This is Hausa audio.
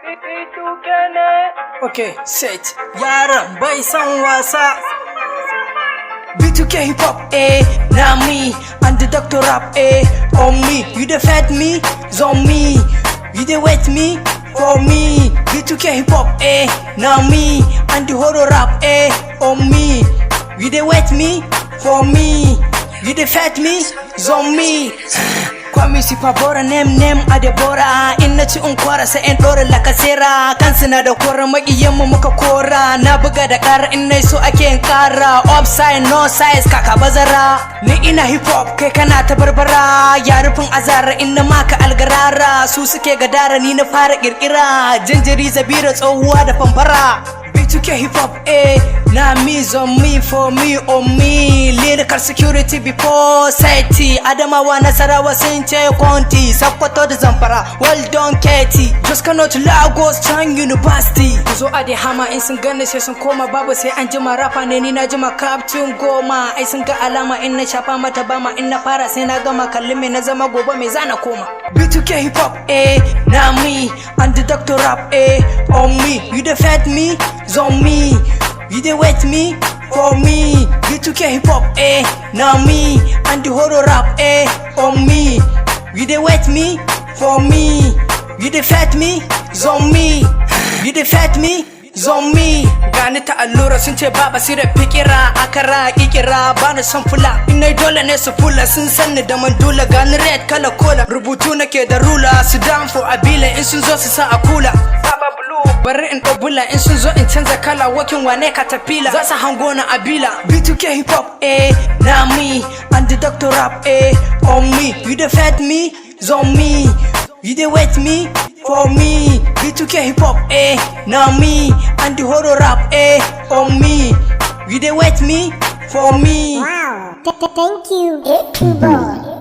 b2k ne. Okay, set. Yaran bai san wasa. b2k hip hop, now me and the doctor rap, on me. You dey fed me, on me. You dey wait me, for me. b2k hip hop, now me and the horror rap, on me. You dey wait me, for me. You dey fed me, on me. Kwami si pabora nem a debora. In na ci in kwara sai in dora lakasera. Kansu na da kora magiyan mu muka kora. Na buga da kara in nai so ake yin kara. Upside no size kaka bazara. Ni ina hip hop kai kana ta barbara. Ya rufin azara in na maka algarara. Su suke gadara ni na fara kirkira. Jinjiri zabira tsohuwa da fambara. b2k hip hop, na me on me, for me on me. Lyrical security before safety. Adamawa Nasarawa sun ce Conti, Sokoto da Zamfara. Well done Katie, just cannot Lagos Chan University. Kuzo a da hama in sun gane sai sun koma babu sai an jima rafa ne ni na jima captain goma. Ai sun ga alama in na shafa mata bama in na fara sai na gama kallin me na zama gobe me zana koma. b2k hip hop, na me and the doctor rap, on me. You dey fed me, on me. You dey wait me, for me. b2k hip hop, now me and the horror rap, on me. You dey wait me, for me. You dey fed me, on me. You dey fed me, on me. Gani ta allura sun ce baba sire fikira akara kikira bana son fula. Inai dole ne su fula sun sanni da mandula. Gani red kala kola rubutu nake da rula. Su down for abila in sun zo su sa a kula. Baba blue bari in dobula in sun zo in canza kala. Wakin wane katapila za su hango na abila. b2k hip hop, na me and the doctor rap, on me. You dey fed me, on me. You dey wait me, for me. b2k hip hop, now me and the horror rap, on me. You dey wait me, for me. Wow, thank you, boy.